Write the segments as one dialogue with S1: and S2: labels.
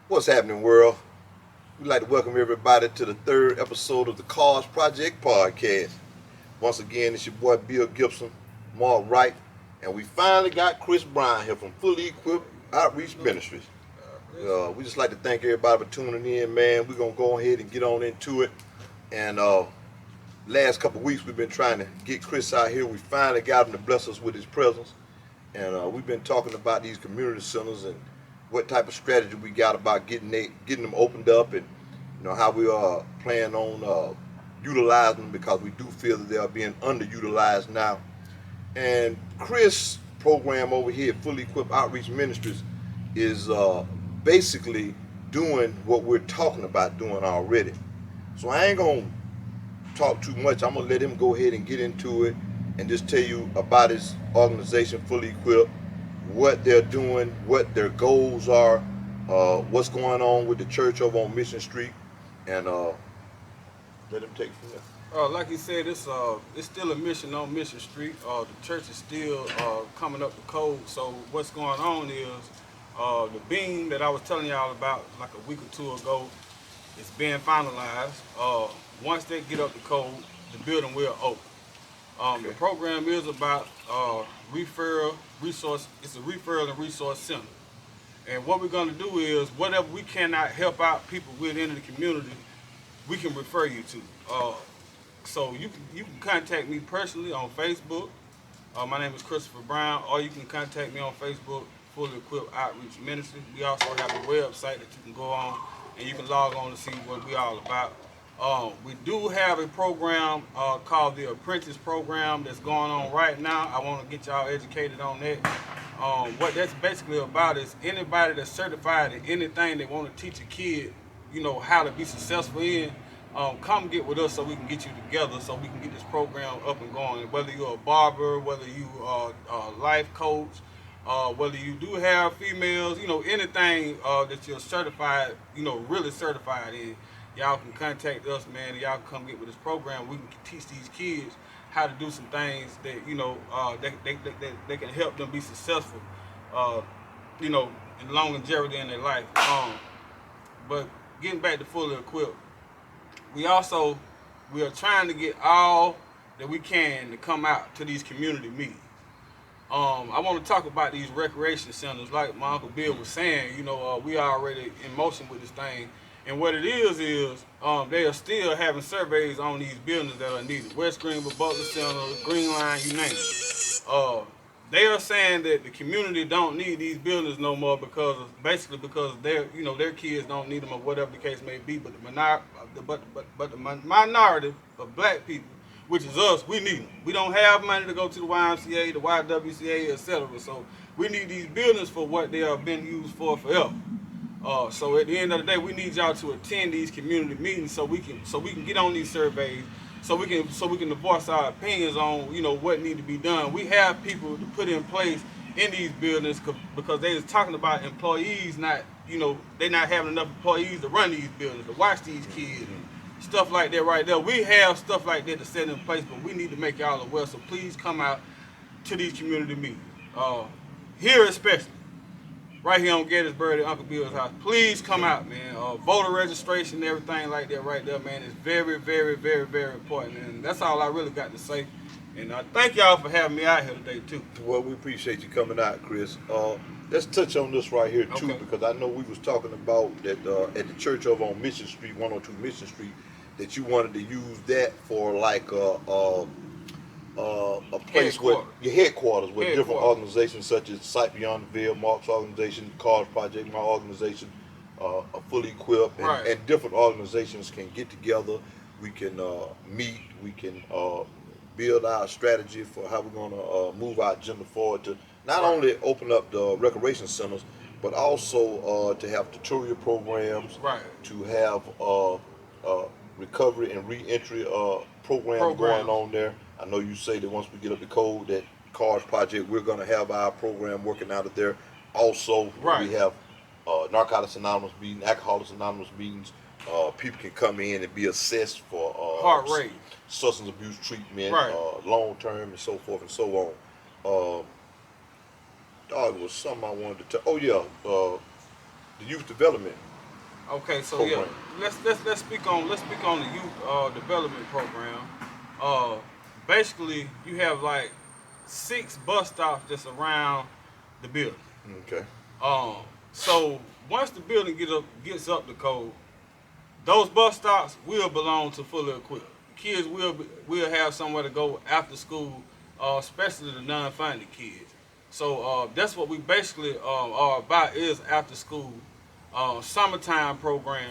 S1: What's happening, world? We'd like to welcome everybody to the third episode of the C.A.R.S Project podcast. Once again, it's your boy Bill Gibson, Marq Wright, and we finally got Chris Brown here from Fully Equipped Outreach Ministries. We just like to thank everybody for tuning in, man. We're going to go ahead and get on into it. And last couple of weeks, we've been trying to get Chris out here. We finally got him to bless us with his presence. And we've been talking about these community centers and what type of strategy we got about getting them opened up, and how we are planning on utilizing them, because we do feel that they are being underutilized now. And Chris' program over here at Fully Equipped Outreach Ministries is basically doing what we're talking about doing already. So I ain't gonna talk too much. I'm gonna let him go ahead and get into it and just tell you about his organization, Fully Equipped, what they're doing, what their goals are, what's going on with the church over on Mission Street, and let him take it from there.
S2: Like you said, it's still a mission on Mission Street. The church is still coming up the code. So what's going on is the beam that I was telling y'all about like a week or two ago is being finalized. Once they get up the code, the building will open. The program is about referral resource. It's a referral and resource center. And what we're going to do is whatever we cannot help out people within the community, we can refer you to. So you can contact me personally on Facebook. My name is Christopher Brown, or you can contact me on Facebook, Fully Equipped Outreach Ministry. We also have a website that you can go on and you can log on to see what we're all about. We do have a program called the Apprentice Program that's going on right now. I want to get y'all educated on that. What that's basically about is anybody that's certified in anything they want to teach a kid, how to be successful in, come get with us so we can get you together so we can get this program up and going. Whether you're a barber, whether you are a life coach, whether you do have females, anything that you're certified, really certified in, y'all can contact us, man. Y'all can come get with this program. We can teach these kids how to do some things that they can help them be successful, in longevity in their life. But getting back to Fully Equipped, we are trying to get all that we can to come out to these community meetings. I want to talk about these recreation centers, like my Uncle Bill was saying. We are already in motion with this thing. And what it is they are still having surveys on these buildings that are needed. West Greenville, Butler Center, Green Line, you name it. They are saying that the community don't need these buildings no more because their kids don't need them, or whatever the case may be. But the minority of black people, which is us, we need them. We don't have money to go to the YMCA, the YWCA, etc. So we need these buildings for what they have been used for forever. So at the end of the day, we need y'all to attend these community meetings so we can get on these surveys, so we can voice our opinions on what need to be done. We have people to put in place in these buildings because they was talking about employees they not having enough employees to run these buildings, to watch these kids, stuff like that right there. We have stuff like that to set in place, but we need to make y'all aware. So please come out to these community meetings. Here especially. Right here on Gettysburg at Uncle Bill's house. Please come out, man. Voter registration, everything like that right there, man, is very, very, very, very important. And that's all I really got to say. And thank y'all for having me out here today, too.
S1: Well, we appreciate you coming out, Chris. Let's touch on this right here, too, because I know we was talking about that at the church over on Mission Street, 102 Mission Street, that you wanted to use that for like a place where your headquarters with different organizations such as SightBeyondTV, Marq's organization, C.A.R.R.S Project, my organization, are Fully Equipped, and different organizations can get together. We can meet. We can build our strategy for how we're going to move our agenda forward to not only open up the recreation centers, but also to have tutorial programs, to have recovery and reentry program going on there. I know you say that once we get up the code, that C.A.R.R.S Project, we're going to have our program working out of there. Also, we have Narcotics Anonymous meetings, Alcoholics Anonymous meetings. People can come in and be assessed for
S2: heart rate,
S1: substance abuse treatment, long term, and so forth and so on. Dog, was something I wanted to tell. Oh yeah, the youth development
S2: Okay, so
S1: program.
S2: let's speak on the youth development program. Uh, Basically, you have like 6 bus stops just around the building.
S1: Okay.
S2: Um, so once the building gets up to code, those bus stops will belong to fully equipped. Kids will have somewhere to go after school, especially the non-funded kids. So that's what we basically are about is after school, summertime program.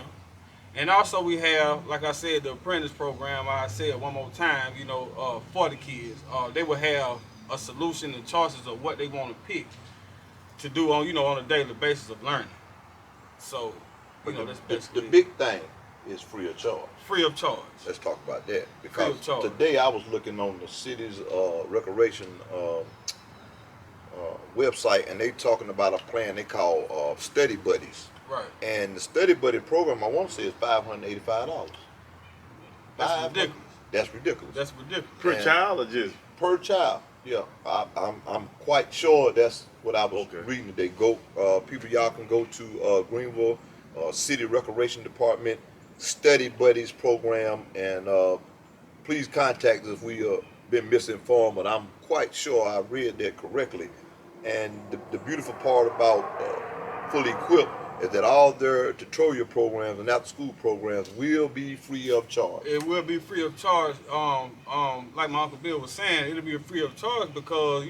S2: And also we have, like I said, the apprentice program. I said one more time, for the kids, they will have a solution and choices of what they want to pick to do on a daily basis of learning. So,
S1: But
S2: that's
S1: the
S2: basically
S1: big thing is free of charge.
S2: free of charge.
S1: Let's talk about that
S2: Free
S1: because
S2: of charge.
S1: today I was looking on the city's recreation website, and they talking about a plan they call Study Buddies.
S2: Right.
S1: And the Study Buddy program, I want to say, is $585.
S2: That's ridiculous.
S1: That's ridiculous.
S2: That's ridiculous.
S3: Per child or just?
S1: Per child. Yeah, I'm quite sure that's what I was reading today. People, y'all can go to Greenville City Recreation Department Study Buddies program, and please contact us if we been misinformed. But I'm quite sure I read that correctly. And the beautiful part about Fully Equipped is that all their tutorial programs and after school programs will be free of charge.
S2: It will be free of charge. Like my Uncle Bill was saying, it'll be free of charge because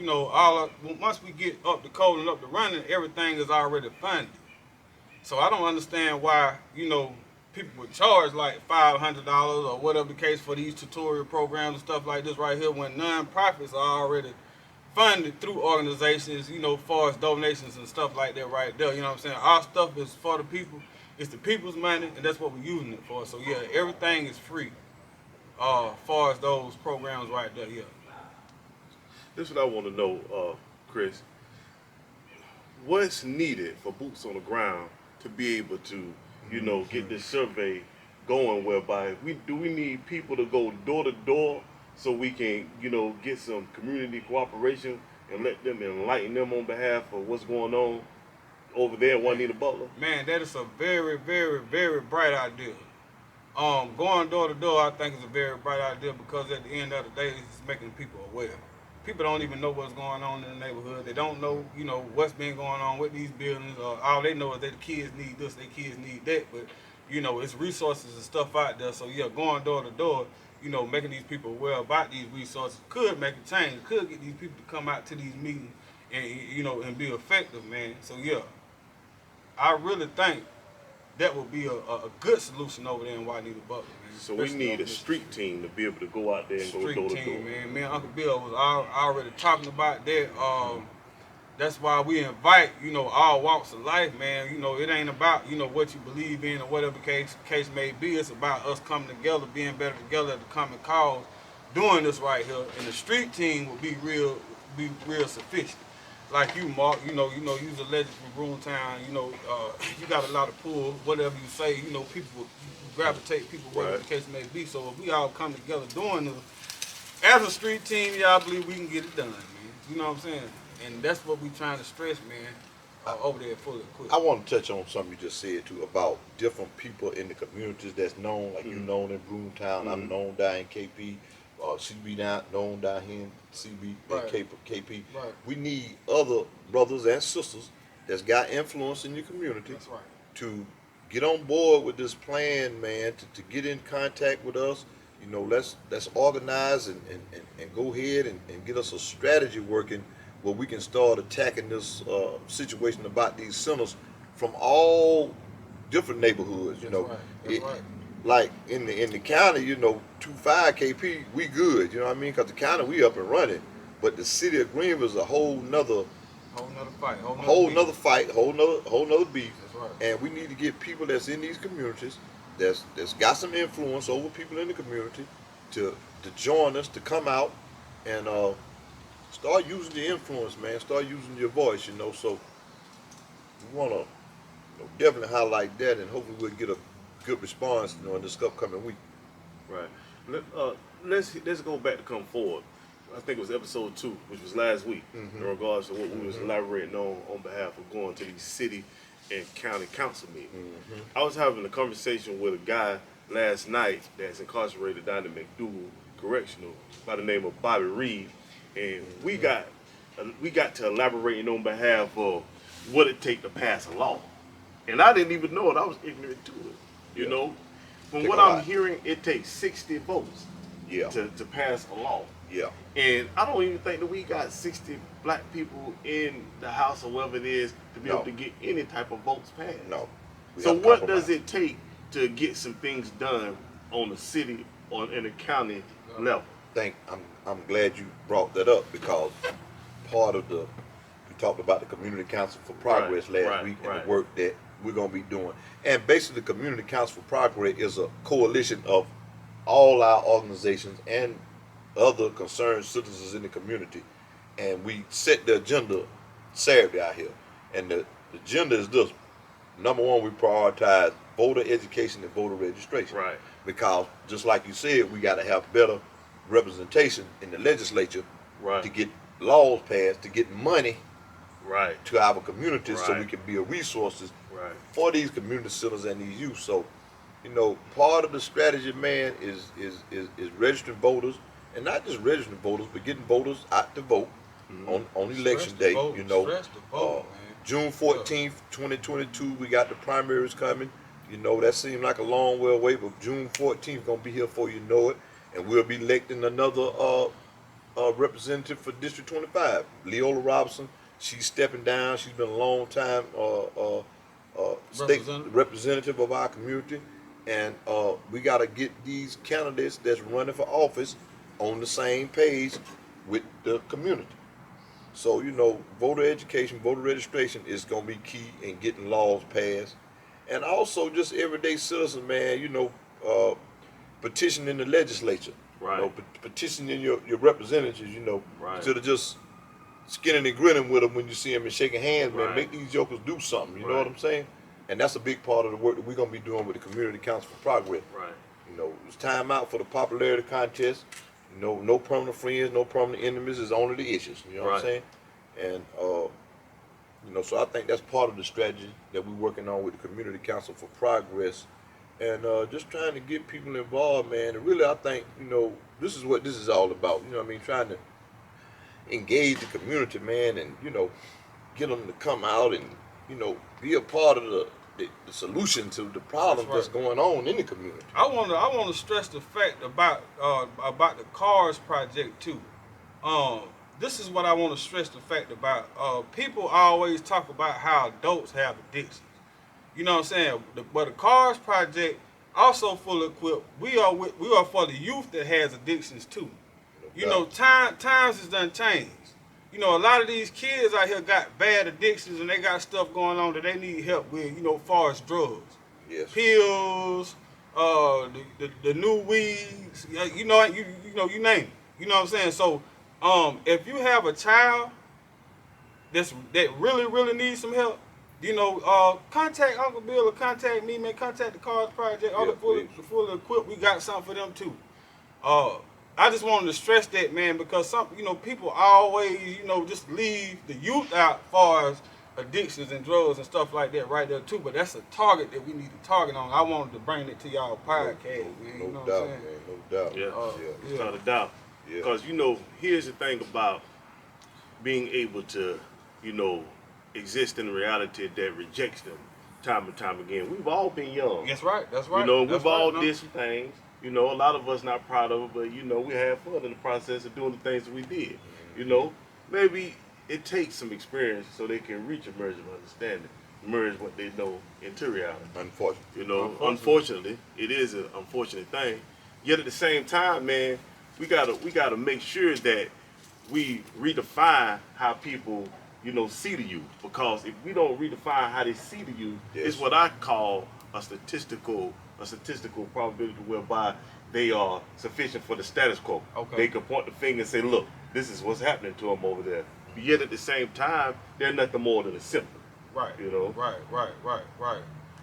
S2: once we get up to code and up to running, everything is already funded. So I don't understand why people would charge like $500 or whatever the case for these tutorial programs and stuff like this right here when non-profits are already funded through organizations, far as donations and stuff like that right there. You know what I'm saying? Our stuff is for the people. It's the people's money, and that's what we're using it for. So, yeah, everything is free far as those programs right there, yeah.
S3: This is what I want to know, Chris. What's needed for boots on the ground to be able to, get this survey going whereby we need people to go door to door so we can, get some community cooperation and let them enlighten them on behalf of what's going on over there in Juanita Butler?
S2: Man, that is a very, very, very bright idea. Going door to door, I think is a very bright idea because at the end of the day, it's making people aware. People don't even know what's going on in the neighborhood. They don't know, what's been going on with these buildings. All they know is that the kids need this, their kids need that. But, it's resources and stuff out there. So, yeah, going door to door, making these people aware about these resources could make a change. Could get these people to come out to these meetings and, and be effective, man. So, yeah, I really think that would be a good solution over there in Juanita Butler, man.
S3: So we need a street team to be able to go out there and go door to door.
S2: Street team, man. Me and Uncle Bill was already talking about that. That's why we invite, all walks of life, man. It ain't about, what you believe in or whatever case may be. It's about us coming together, being better together at the common cause, doing this right here. And the street team will be real sufficient. Like you, Marq, you's a legend from Brutontown. You got a lot of pull. Whatever you say, people gravitate people, whatever the case may be. So if we all come together doing this as a street team, I believe we can get it done, man. You know what I'm saying? And that's what we trying to stress, man, over there Fully Equipped.
S1: I want to touch on something you just said too about different people in the communities that's known, like you known in Brutontown, I'm known down in KP, CB known down here in CB and KP.
S2: Right.
S1: We need other brothers and sisters that's got influence in your community
S2: That's right.
S1: to get on board with this plan, man, to get in contact with us. Let's organize and go ahead and get us a strategy working where we can start attacking this situation about these centers from all different neighborhoods.
S2: That's right.
S1: Like in the county, 25 KP, we good. You know what I mean? Because the county we up and running, but the city of Greenville is a whole nother
S2: fight,
S1: whole nother beef.
S2: That's right.
S1: And we need to get people that's in these communities that's got some influence over people in the community to join us, to come out and start using the influence, man. Start using your voice, So we want to definitely highlight that, and hopefully we'll get a good response, in this upcoming week.
S3: Right. Let's go back to Come Forward. I think it was episode 2, which was last week, in regards to what we was elaborating on behalf of going to these city and county council meeting. I was having a conversation with a guy last night that's incarcerated down in McDougal Correctional by the name of Bobby Reed, and we got to elaborating on behalf of what it take to pass a law. And I didn't even know it. I was ignorant to it. You know, from
S1: Take
S3: what
S1: a
S3: I'm
S1: lot.
S3: hearing, it takes 60 votes to pass a law.
S1: Yeah.
S3: And I don't even think that we got 60 black people in the House or wherever it is to be able to get any type of votes passed.
S1: No. We
S3: So
S1: have to
S3: what
S1: compromise.
S3: does it take to get some things done on the city or in the county level?
S1: I'm glad you brought that up, because part of we talked about the Community Council for Progress last week and the work that we're going to be doing. And basically, the Community Council for Progress is a coalition of all our organizations and other concerned citizens in the community. And we set the agenda Saturday out here. And the agenda is this. Number one, we prioritize voter education and voter registration.
S3: Right.
S1: Because just like you said, we got to have better representation in the legislature to get laws passed, to get money to our communities so we can be resources for these community centers and these youth. So, you know, part of the strategy, man, is registering voters, and not just registering voters, but getting voters out to vote on election day. You know, June 14th, 2022, we got the primaries coming. You know, that seemed like a long way away, but June 14th gonna be here before you know it, and we'll be electing another representative for District 25, Leola Robinson. She's stepping down. She's been a long time state representative of our community, and we got to get these candidates that's running for office on the same page with the community. So, you know, voter education, voter registration is going to be key in getting laws passed. And also just everyday citizens, man, you know, petitioning the legislature. You know, petitioning your representatives, you know, instead of just skinning and grinning with them when you see them and shaking hands, man. Make these jokers do something, you know what I'm saying? And that's a big part of the work that we're going to be doing with the Community Council for Progress. You know, it's time out for the popularity contest. You know, no permanent friends, no permanent enemies, is only the issues, you know what I'm saying? And, you know, so I think that's part of the strategy that we're working on with the Community Council for Progress. And just trying to get people involved, man. And really, I think, you know, this is what this is all about. You know what I mean? Trying to engage the community, man, and, you know, get them to come out and, you know, be a part of the solution to the problem that's going on in the community.
S2: I want to stress the fact about the C.A.R.R.S project too. This is what I want to stress the fact about. People always talk about how adults have addictions. You know what I'm saying? But the C.A.R.R.S project also fully equipped. We are for the youth that has addictions too. You know, times has done changed. You know, a lot of these kids out here got bad addictions and they got stuff going on that they need help with, you know, as far as drugs. Pills, the new weeds, you know, you name it. You know what I'm saying? So, if you have a child that really needs some help, you know, contact Uncle Bill or contact me, man. Contact the C.A.R.R.S project. All the fully equipped, we got something for them too. I just wanted to stress that, man, because you know, people always, you know, just leave the youth out as far as addictions and drugs and stuff like that right there too. But that's a target that we need to target on. I wanted to bring it to y'all podcast, man. You know what I'm saying?
S1: No doubt.
S3: Without a doubt. Because, you know, here's the thing about being able to, you know, exist in a reality that rejects them time and time again. We've all been young.
S2: That's right.
S3: You know, we've all did some things. You know, a lot of us not proud of it, but, you know, we had fun in the process of doing the things that we did. You know, maybe it takes some experience so they can reach a merge of understanding, merge what they know into reality.
S1: Unfortunately.
S3: You know, unfortunately, it is an unfortunate thing. Yet at the same time, man, we gotta make sure that we redefine how people, you know, see the youth. Because if we don't redefine how they see the youth, it's what I call a statistical probability whereby they are sufficient for the status quo. They can point the finger and say, look, this is what's happening to them over there. But yet at the same time, they're nothing more than a symptom. You know?
S2: Right.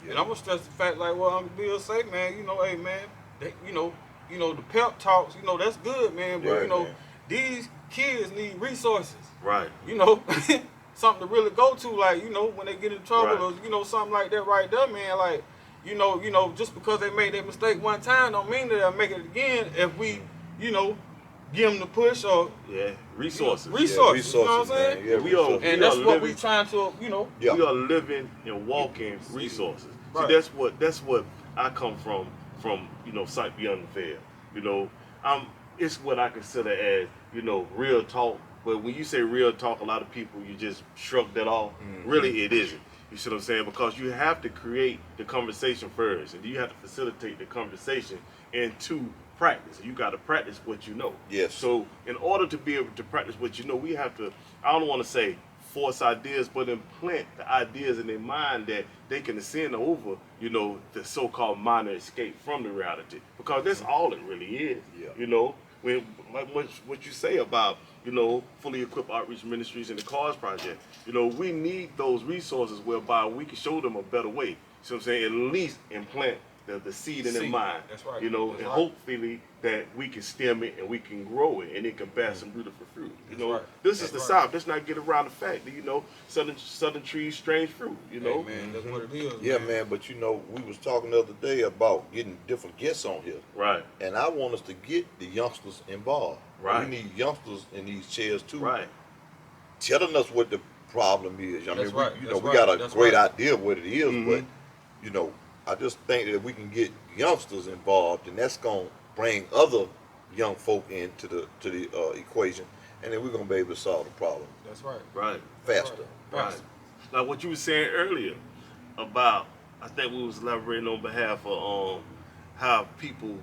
S2: And I'm gonna stress the fact, like what Uncle Bill say, man, you know, hey man, they, you know, the pep talks, you know, that's good, man. But you know, these kids need resources. You know, something to really go to, like, you know, when they get in trouble
S3: Right.
S2: or, you know, something like that right there, man. Like, you know, just because they made that mistake one time don't mean that they'll make it again if we, you know, give them the push or
S3: resources.
S2: resources, you know what I'm saying?
S1: man. Yeah,
S3: We are-
S1: resources.
S2: And
S3: we
S2: that's
S3: are
S2: what we
S3: living-
S2: trying to, you know.
S1: Yeah.
S3: We are living and walking resources.
S2: Right.
S3: See, that's what I come from you know, Sight Beyond the Veil. You know, it's what I consider as, you know, real talk. But when you say real talk, a lot of people, you just shrug that off. Really, it isn't. You see what I'm saying? Because you have to create the conversation first, and you have to facilitate the conversation into practice. You got to practice what you know.
S1: Yes.
S3: So in order to be able to practice what you know, we have to, I don't want to say force ideas, but implant the ideas in their mind that they can ascend over, you know, the so-called minor escape from the reality. Because that's all it really is.
S1: Yeah.
S3: You know, when like what you say about, you know, fully equipped outreach ministries and the C.A.R.S project, you know, we need those resources whereby we can show them a better way. So I'm saying, at least implant the seed in their
S2: Seed.
S3: mind.
S2: That's right.
S3: You know,
S2: That's
S3: and
S2: right.
S3: hopefully that we can stem it and we can grow it and it can bear some beautiful fruit. You
S2: That's
S3: know,
S2: right.
S3: this is
S2: That's
S3: the
S2: right.
S3: South. Let's not get around the fact that, you know, southern trees, strange fruit. You know,
S2: Hey, man, that's what it is.
S1: Yeah, man, but you know, we was talking the other day about getting different guests on here.
S3: right,
S1: And I want us to get the youngsters involved.
S3: Right.
S1: We need youngsters in these chairs too.
S3: right,
S1: Telling us what the problem is. I
S2: That's
S1: mean,
S2: right,
S1: we, you know,
S2: that's
S1: we
S2: right,
S1: got a
S2: that's
S1: great
S2: right.
S1: idea of what it is, but you know, I just think that if we can get youngsters involved, and that's gonna bring other young folk into the equation, and then we're gonna be able to solve the problem
S2: That's right.
S3: right,
S1: faster.
S3: right. Like what you were saying earlier about, I think we was elaborating on behalf of how people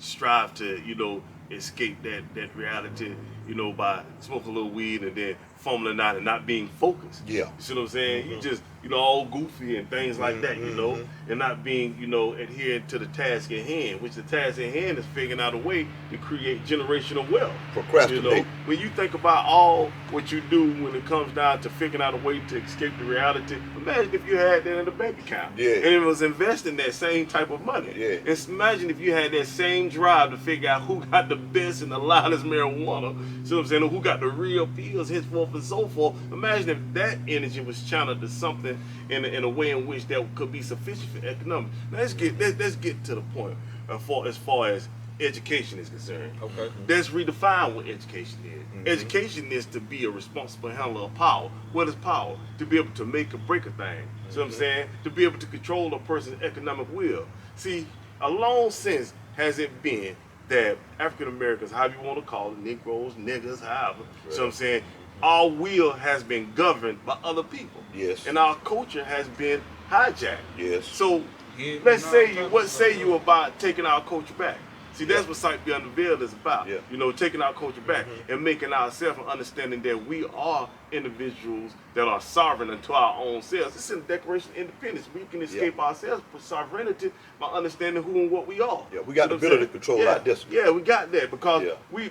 S3: strive to, you know, escape that reality, you know, by smoking a little weed and then fumbling out and not being focused.
S1: Yeah.
S3: You see what I'm saying? You just, you know, all goofy and things like that, you know, and not being, you know, adhering to the task at hand, which the task at hand is figuring out a way to create generational wealth.
S1: Procrastinate.
S3: You know, when you think about all what you do when it comes down to figuring out a way to escape the reality, imagine if you had that in a bank account.
S1: Yeah.
S3: And it was investing that same type of money.
S1: Yeah.
S3: And imagine if you had that same drive to figure out who got the best and the loudest marijuana, see what I'm saying, or who got the real pills, henceforth and so forth. Imagine if that energy was channeled to something in a way in which that could be sufficient for economics. Now let's get to the point as far as education is concerned.
S2: Okay.
S3: Let's redefine what education is. Education is to be a responsible handler of power. What is power? To be able to make or break a thing. See what I'm saying? To be able to control a person's economic will. See, a long since has it been that African Americans, however you want to call it, Negroes, niggas, however, see what I'm saying? Our will has been governed by other people.
S1: Yes.
S3: And our culture has been hijacked.
S1: Yes.
S3: So
S2: Yeah,
S3: let's
S2: no,
S3: say
S2: no,
S3: what
S2: no,
S3: say
S2: no.
S3: you about taking our culture back? See, that's
S1: Yeah.
S3: what Sight Beyond the Veil is about.
S1: Yeah.
S3: You know, taking our culture back and making ourselves and understanding that we are individuals that are sovereign unto our own selves. It's in the Declaration of Independence. We can escape ourselves for sovereignty by understanding who and what we are.
S1: Yeah, we got
S3: See
S1: the
S3: what I'm
S1: ability to
S3: saying?
S1: control
S3: yeah.
S1: our destiny.
S3: Yeah, we got that because
S1: Yeah.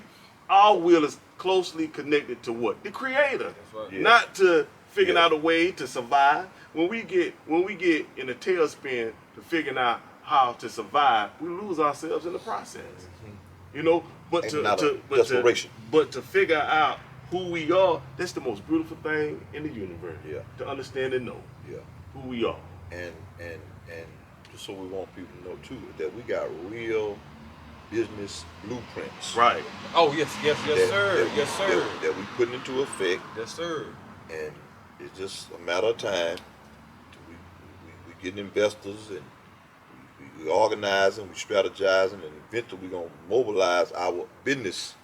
S3: our will is closely connected to what? The Creator.
S2: That's right.
S1: Yeah.
S3: Not to figuring
S1: Yeah.
S3: out a way to survive. When we get in a tailspin to figuring out how to survive, we lose ourselves in the process. You know, but
S1: Ain't
S3: to,
S1: not a
S3: to but
S1: desperation.
S3: to figure out who we are, that's the most beautiful thing in the universe.
S1: Yeah.
S3: To understand and know
S1: Yeah.
S3: who we are.
S1: And just so we want people to know too that we got real business blueprints.
S3: Right.
S2: Oh yes, sir.
S1: that we-
S2: Yes, sir.
S1: That we put into effect,
S2: Yes, sir.
S1: and it's just a matter of time. We getting investors, and we organizing, we strategizing, and eventually we're gonna mobilize our business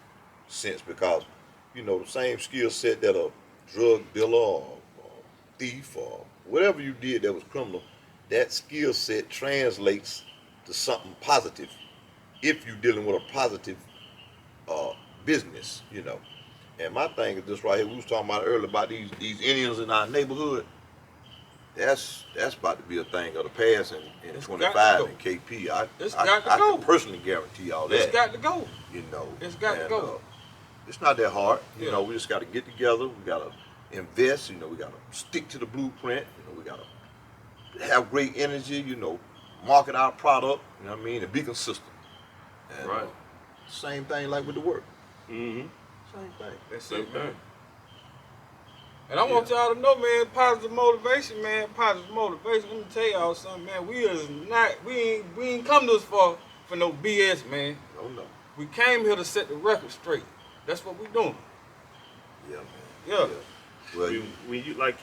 S1: sense, because you know the same skill set that a drug dealer or thief or whatever you did that was criminal, that skill set translates to something positive if you're dealing with a positive business, you know. And my thing is this right here. We was talking about earlier about these Indians in our neighborhood. That's about to be a thing of the past in
S2: It's
S1: 25
S2: got to
S1: in KP. I
S2: got to
S1: I
S2: go.
S1: can personally guarantee all that.
S2: It's got to go.
S1: You know,
S2: It's got to
S1: and,
S2: go.
S1: it's not that hard. You
S2: Yeah.
S1: know, we just got to get together. We got to invest. You know, we got to stick to the blueprint. You know, we got to have great energy. You know, market our product. You know what I mean, and be consistent. And,
S3: Right.
S1: Same thing like with the work.
S3: Mm-hmm.
S1: Same thing.
S2: That's
S3: Same
S2: it, man.
S3: thing.
S2: And I want y'all to know, man, positive motivation, man. Positive motivation. Let me tell y'all something, man. We ain't come this far for no BS, man.
S1: No.
S2: We came here to set the record straight. That's what we doing.
S1: Yeah, man.
S2: Yeah.
S1: Well,
S3: when you like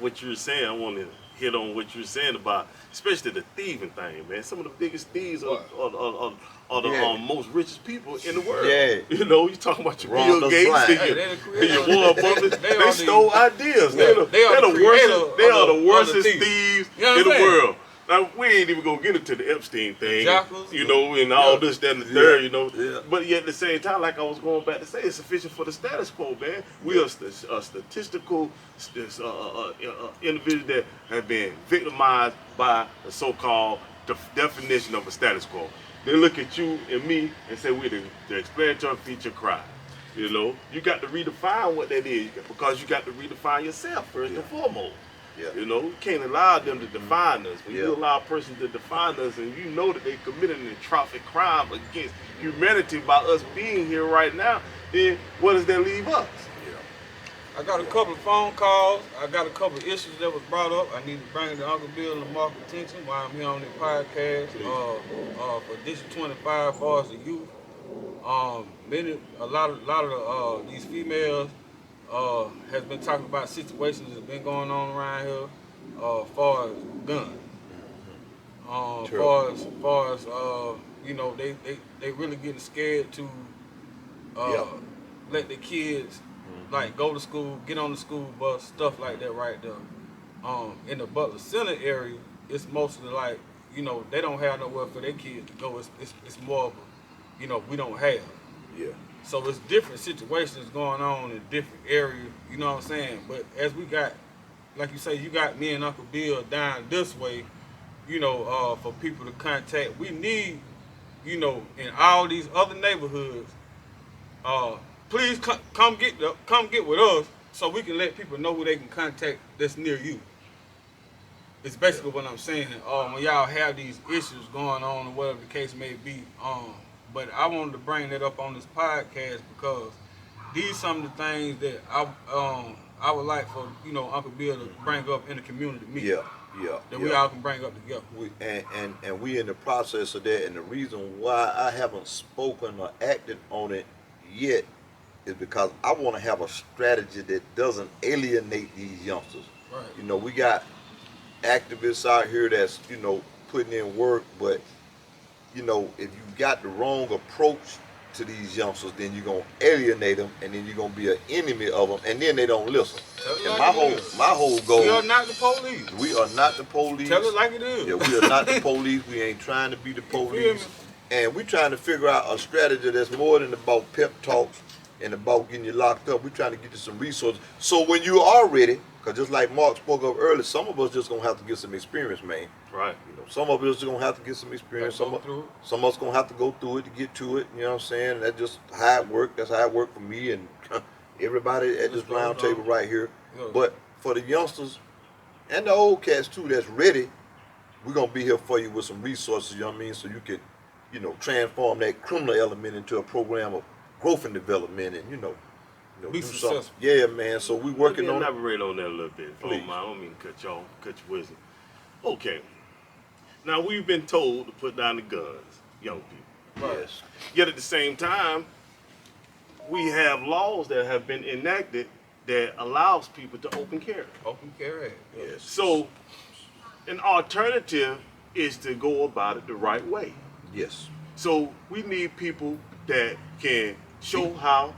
S3: what you were saying, I want to hit on what you were saying about, especially the thieving thing, man. Some of the biggest thieves are the most richest people in the world.
S1: Yeah.
S3: You know, you talking about your
S1: Wrong
S3: Bill
S1: us
S3: Gates
S1: blind.
S3: and your Warren Buffett. They stole ideas.
S2: They are
S3: the worstest
S2: thieves.
S3: thieves
S2: You know
S3: in the
S2: what I'm saying?
S3: world. Now, we ain't even gonna get into the Epstein thing,
S2: Jackals,
S3: you know, and all this, that, and the third, you know.
S1: Yeah.
S3: But yet at the same time, like I was going back to say, it's sufficient for the status quo, man. We are a statistical individual that have been victimized by the so-called definition of a status quo. They look at you and me and say we're the explanatory feature crime. You know, you got to redefine what that is because you got to redefine yourself first and foremost.
S1: Yeah.
S3: You know, you can't allow them to define us. When you
S1: Yeah.
S3: allow a person to define us and you know that they committed an atrocious crime against humanity by us being here right now, then what does that leave us?
S2: I got a couple of phone calls. I got a couple of issues that was brought up. I need to bring it to Uncle Bill and Marq attention while I'm here on the podcast. For District 25, as far as the youth, a lot of these females has been talking about situations that's been going on around here, as far as guns. Far as you know, they really getting scared to let the kids like go to school, get on the school bus, stuff like that right there. In the Butler Center area, it's mostly like, you know, they don't have nowhere for their kids to go. It's more of a, you know, we don't have.
S1: Yeah.
S2: So it's different situations going on in different areas, you know what I'm saying? But as we got, like you say, you got me and Uncle Bill down this way, you know, for people to contact. We need, you know, in all these other neighborhoods, please come get with us so we can let people know who they can contact that's near you. It's basically what I'm saying. When y'all have these issues going on or whatever the case may be. But I wanted to bring that up on this podcast because these some of the things that I would like for, you know, Uncle Bill to bring up in the community meeting. That we all can bring up together.
S1: And we in the process of that, and the reason why I haven't spoken or acted on it yet is because I want to have a strategy that doesn't alienate these youngsters.
S2: Right.
S1: You know, we got activists out here that's, you know, putting in work, but, you know, if you got the wrong approach to these youngsters, then you're going to alienate them, and then you're going to be an enemy of them, and then they don't listen. And my whole goal...
S2: We are not the police.
S1: We are not the police.
S2: Tell it like it is.
S1: Yeah, we are not the police. We ain't trying to be the police. And we're trying to figure out a strategy that's more than about pep talks and about getting you locked up. We're trying to get you some resources. So when you are ready, because just like Mark spoke of earlier, some of us just going to have to get some experience, man.
S3: Right.
S1: You know, some of us just going to have to get some experience. Some of us going to have to go through it to get to it. You know what I'm saying? And that's just how it worked. That's how it worked for me and everybody at this round table right here.
S2: Yeah.
S1: But for the youngsters and the old cats too that's ready, we're going to be here for you with some resources, you know what I mean? So you can, you know, transform that criminal element into a program of growth and development and, you know
S2: be
S1: do
S2: successful.
S1: something. Yeah, man. So we working on it.
S3: Elaborate on that a little bit.
S1: Please.
S3: I don't mean to cut your wisdom. Okay. Now we've been told to put down the guns, young people.
S2: Right.
S1: Yes.
S3: Yet at the same time, we have laws that have been enacted that allows people to open carry.
S2: Open carry.
S1: Yes.
S3: So an alternative is to go about it the right way.
S1: Yes.
S3: So we need people that can show how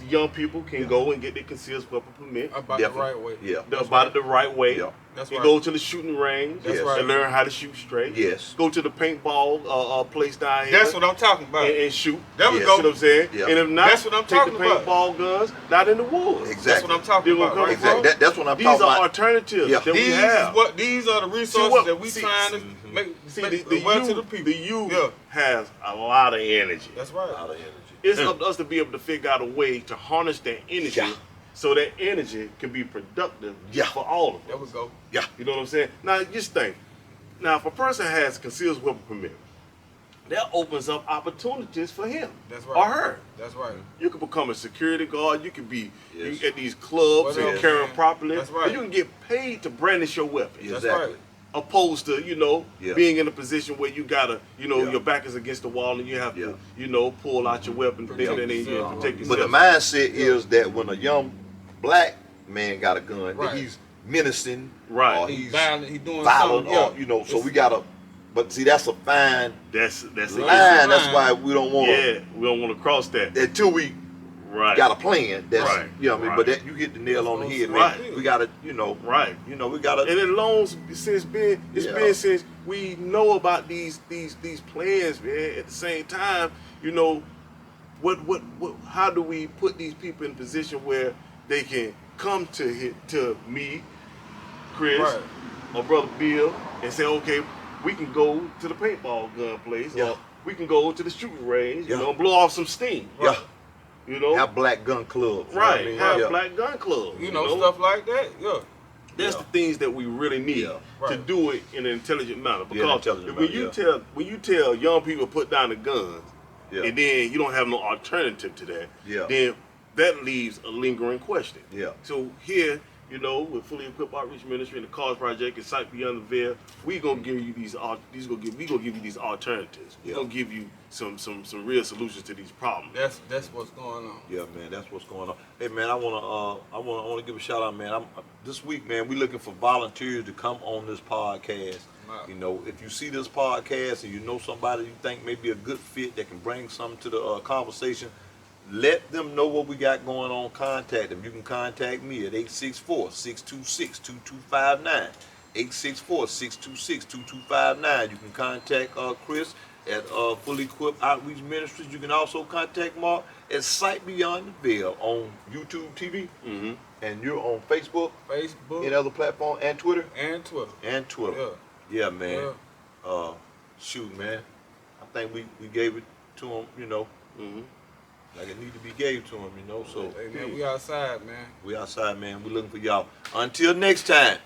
S3: the young people can go and get their concealed weapon permit.
S2: About
S1: Definitely.
S2: the right way.
S1: Yeah.
S3: About it the right way.
S1: Yeah.
S2: That's
S3: and
S2: right.
S3: go to the shooting range
S2: That's
S1: Yes.
S2: right.
S3: and learn how to shoot straight.
S1: Yes.
S3: Go to the paintball place down here.
S2: That's what I'm talking about.
S3: and shoot.
S2: There we
S1: Yes.
S2: go.
S3: You know what I'm saying?
S1: Yeah.
S3: And if not,
S2: That's what I'm
S3: take
S2: talking
S3: the
S2: about.
S3: paintball guns out in the woods.
S1: Exactly.
S2: That's what I'm talking
S3: They're
S2: about.
S3: gonna
S2: Right,
S3: come
S2: bro?
S1: That's what I'm
S3: These
S1: talking
S3: are
S1: about.
S3: alternatives
S1: Yeah.
S3: that we have.
S2: These are the resources
S3: what-
S2: that we
S3: see-
S2: trying to make
S3: The
S2: well to the
S3: youth,
S2: people.
S3: the youth
S2: Yeah.
S3: has a lot of energy.
S2: That's right.
S1: Out of energy.
S3: It's up to us to be able to figure out a way to harness that energy
S1: Yeah.
S3: so that energy can be productive
S1: Yeah.
S3: for all of
S2: There
S3: us.
S2: we go.
S1: Yeah.
S3: You know what I'm saying? Now, just think. Now, if a person has concealed weapon permit, that opens up opportunities for him
S2: That's right.
S3: or her.
S2: That's right.
S3: You can become a security guard. You can be
S1: Yes.
S3: at these clubs
S2: What
S3: and
S2: else,
S3: carrying
S2: man?
S3: properly.
S2: That's right.
S3: And you can get paid to brandish your weapon.
S2: That's
S1: Exactly.
S2: right.
S3: Opposed to,
S1: Yeah.
S3: being in a position where you gotta,
S1: Yeah.
S3: your back is against the wall and you have
S1: Yeah.
S3: to, pull out your weapon,
S2: Protect
S3: things that ain't
S2: yourself.
S3: protect
S1: But
S3: yourself.
S1: the mindset is that when a young black man got a gun,
S2: Right.
S1: that he's menacing,
S3: Right.
S1: or
S2: He
S1: he's
S2: violent. He doing
S1: violent,
S2: something.
S1: or so we gotta. But see, that's a fine
S3: That's
S1: line.
S3: it.
S1: That's why we don't want to.
S3: Yeah, we don't want to cross that.
S1: Until we
S3: Right.
S1: got a plan. That's
S3: Right.
S1: you know what I mean.
S3: Right.
S1: But that you hit the nail on the head, man.
S3: Right.
S1: We gotta,
S3: Right.
S1: we gotta.
S3: And it loans since been
S1: Yeah.
S3: been since we know about these plans, man. At the same time, what how do we put these people in a position where they can come to me, Chris,
S2: Right.
S3: or Brother Bill, and say, okay, we can go to the paintball gun place,
S1: Yeah.
S3: or we can go to the shooting range,
S1: Yeah.
S3: blow off some steam.
S1: Yeah.
S3: Have
S1: Black gun clubs. you know what
S3: right,
S1: I mean?
S3: have
S1: Yeah.
S3: black gun clubs.
S2: Stuff like that. Yeah.
S3: That's
S1: Yeah.
S3: the things that we really need
S1: Yeah.
S3: to
S2: Right.
S3: do it in an intelligent manner.
S1: Yeah,
S3: Because
S1: intelligent
S3: when
S1: manner,
S3: you tell young people put down the guns,
S1: Yeah.
S3: and then you don't have no alternative to that,
S1: Yeah.
S3: then that leaves a lingering question.
S1: Yeah.
S3: So here, with Fully Equipped Outreach Ministry and the C.A.R.S Project and Sight Beyond the Veil, we gonna give you these alternatives.
S1: Yeah.
S3: We're gonna give you some real solutions to these problems.
S2: That's what's going on.
S1: Yeah, man, that's what's going on. Hey, man, I wanna give a shout out, man. This week, man, we looking for volunteers to come on this podcast.
S2: Wow.
S1: If you see this podcast and you know somebody you think may be a good fit that can bring something to the conversation, let them know what we got going on. Contact them. You can contact me at 864-626-2259. 864-626-2259. You can contact Chris at Fully Equipped Outreach Ministries. You can also contact Marq at Sight Beyond the Veil on YouTube TV.
S3: Mm-hmm.
S1: And you're on Facebook,
S2: Facebook
S1: any other platform, and Twitter?
S2: and Twitter.
S1: And Twitter. Yeah, man. Shoot, man. I think we gave it to him,
S3: Mm-hmm.
S1: like it need to be gave to him, so
S2: Hey, man, we outside, man.
S1: we outside, man. We looking for y'all. Until next time.